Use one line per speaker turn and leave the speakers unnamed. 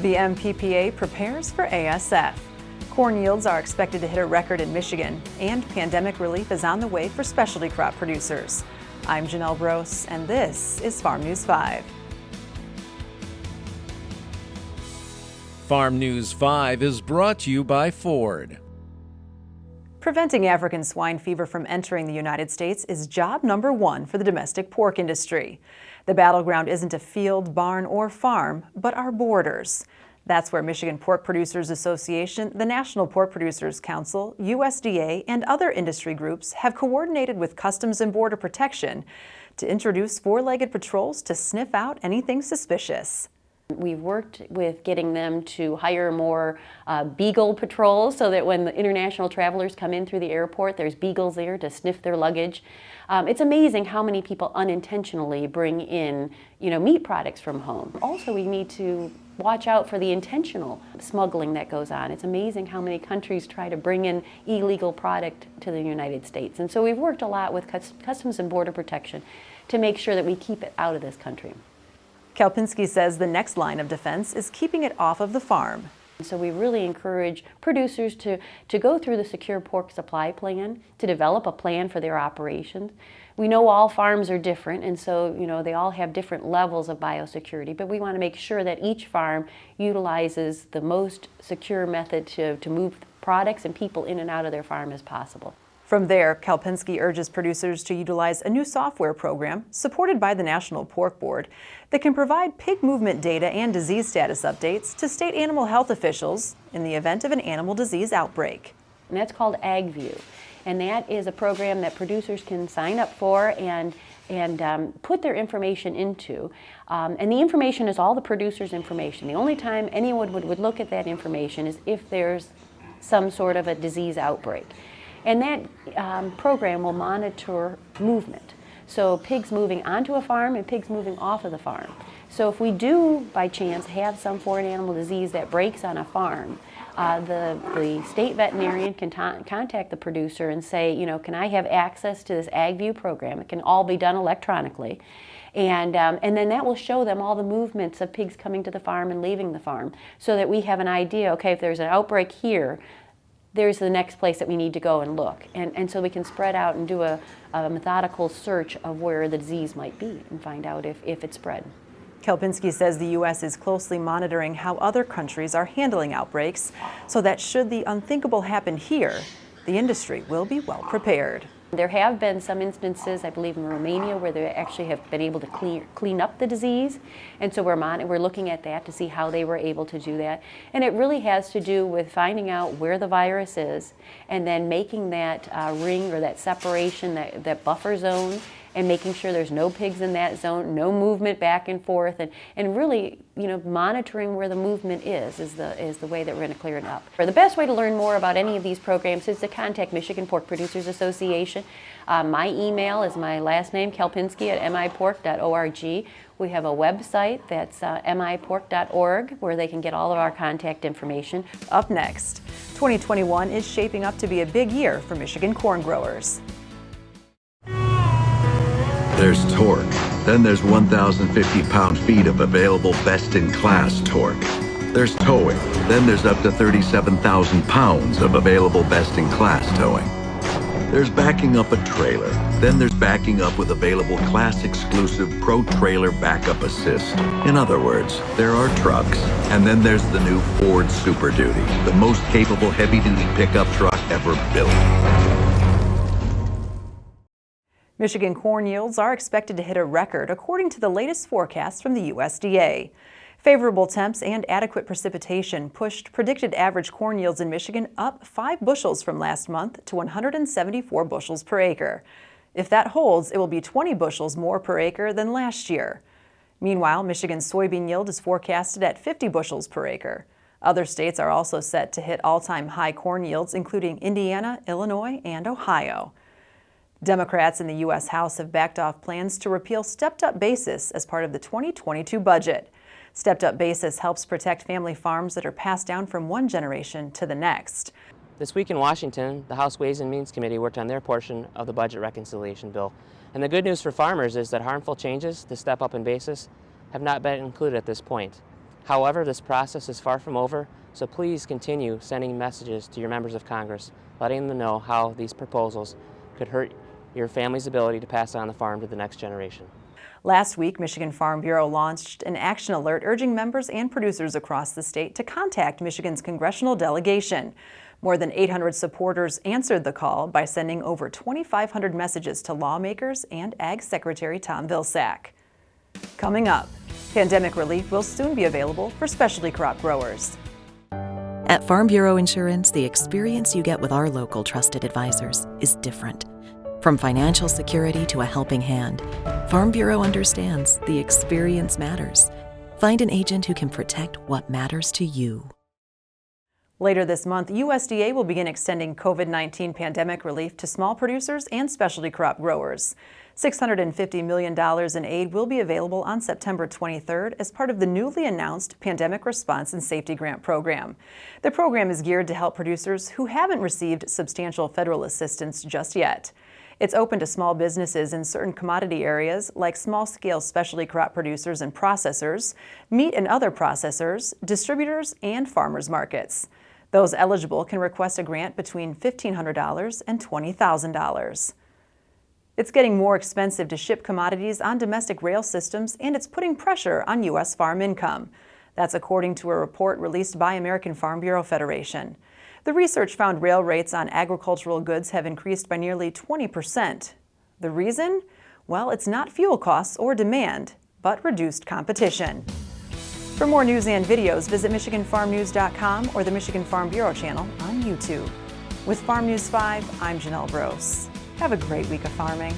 The MPPA prepares for ASF. Corn yields are expected to hit a record in Michigan, and pandemic relief is on the way for specialty crop producers. I'm Janelle Brose, and this is Farm News 5.
Farm News 5 is brought to you by Ford.
Preventing African swine fever from entering the United States is job number one for the domestic pork industry. The battleground isn't a field, barn, or farm, but our borders. That's where Michigan Pork Producers Association, the National Pork Producers Council, USDA, and other industry groups have coordinated with Customs and Border Protection to introduce four-legged patrols to sniff out anything suspicious.
We've worked with getting them to hire more beagle patrols so that when the international travelers come in through the airport, there's beagles there to sniff their luggage. It's amazing how many people unintentionally bring in, meat products from home. Also, we need to watch out for the intentional smuggling that goes on. It's amazing how many countries try to bring in illegal product to the United States. And so we've worked a lot with Customs and Border Protection to make sure that we keep it out of this country.
Kelpinksi says the next line of defense is keeping it off of the farm.
So we really encourage producers to go through the Secure Pork Supply Plan, to develop a plan for their operations. We know all farms are different, and so they all have different levels of biosecurity, but we want to make sure that each farm utilizes the most secure method to move products and people in and out of their farm as possible.
From there, Kelpinski urges producers to utilize a new software program supported by the National Pork Board that can provide pig movement data and disease status updates to state animal health officials in the event of an animal disease outbreak.
And that's called AgView, and that is a program that producers can sign up for and put their information into. And the information is all the producer's information. The only time anyone would look at that information is if there's some sort of a disease outbreak. And that program will monitor movement. So pigs moving onto a farm and pigs moving off of the farm. So if we do, by chance, have some foreign animal disease that breaks on a farm, the state veterinarian can contact the producer and say, can I have access to this AgView program? It can all be done electronically. And then that will show them all the movements of pigs coming to the farm and leaving the farm so that we have an idea, okay, if there's an outbreak here, there's the next place that we need to go and look. And so we can spread out and do a methodical search of where the disease might be and find out if it's spread.
Kelpinski says the U.S. is closely monitoring how other countries are handling outbreaks so that should the unthinkable happen here, the industry will be well prepared.
There have been some instances, I believe in Romania, where they actually have been able to clean up the disease. And so we're looking at that to see how they were able to do that. And it really has to do with finding out where the virus is and then making that ring or that separation, that buffer zone, and making sure there's no pigs in that zone, no movement back and forth, and really, monitoring where the movement is the way that we're going to clear it up. The best way to learn more about any of these programs is to contact Michigan Pork Producers Association. My email is my last name, Kelpinski, at mipork.org. We have a website that's mipork.org where they can get all of our contact information.
Up next, 2021 is shaping up to be a big year for Michigan corn growers.
There's torque. Then there's 1,050 pound-feet of available best-in-class torque. There's towing. Then there's up to 37,000 pounds of available best-in-class towing. There's backing up a trailer. Then there's backing up with available class-exclusive Pro Trailer Backup Assist. In other words, there are trucks, and then there's the new Ford Super Duty, the most capable heavy-duty pickup truck ever built.
Michigan corn yields are expected to hit a record according to the latest forecast from the USDA. Favorable temps and adequate precipitation pushed predicted average corn yields in Michigan up 5 bushels from last month to 174 bushels per acre. If that holds, it will be 20 bushels more per acre than last year. Meanwhile, Michigan's soybean yield is forecasted at 50 bushels per acre. Other states are also set to hit all-time high corn yields, including Indiana, Illinois, and Ohio. Democrats in the U.S. House have backed off plans to repeal stepped-up basis as part of the 2022 budget. Stepped-up basis helps protect family farms that are passed down from one generation to the next.
This week in Washington, the House Ways and Means Committee worked on their portion of the budget reconciliation bill. And the good news for farmers is that harmful changes to step-up in basis have not been included at this point. However, this process is far from over, so please continue sending messages to your members of Congress, letting them know how these proposals could hurt your family's ability to pass on the farm to the next generation.
Last week, Michigan Farm Bureau launched an action alert urging members and producers across the state to contact Michigan's congressional delegation. More than 800 supporters answered the call by sending over 2,500 messages to lawmakers and Ag Secretary Tom Vilsack. Coming up, pandemic relief will soon be available for specialty crop growers.
At Farm Bureau Insurance, the experience you get with our local trusted advisors is different. From financial security to a helping hand, Farm Bureau understands the experience matters. Find an agent who can protect what matters to you.
Later this month, USDA will begin extending COVID-19 pandemic relief to small producers and specialty crop growers. $650 million in aid will be available on September 23rd as part of the newly announced Pandemic Response and Safety Grant Program. The program is geared to help producers who haven't received substantial federal assistance just yet. It's open to small businesses in certain commodity areas like small-scale specialty crop producers and processors, meat and other processors, distributors, and farmers markets. Those eligible can request a grant between $1,500 and $20,000. It's getting more expensive to ship commodities on domestic rail systems, and it's putting pressure on U.S. farm income. That's according to a report released by American Farm Bureau Federation. The research found rail rates on agricultural goods have increased by nearly 20%. The reason? Well, it's not fuel costs or demand, but reduced competition. For more news and videos, visit MichiganFarmNews.com or the Michigan Farm Bureau channel on YouTube. With Farm News 5, I'm Janelle Brose. Have a great week of farming.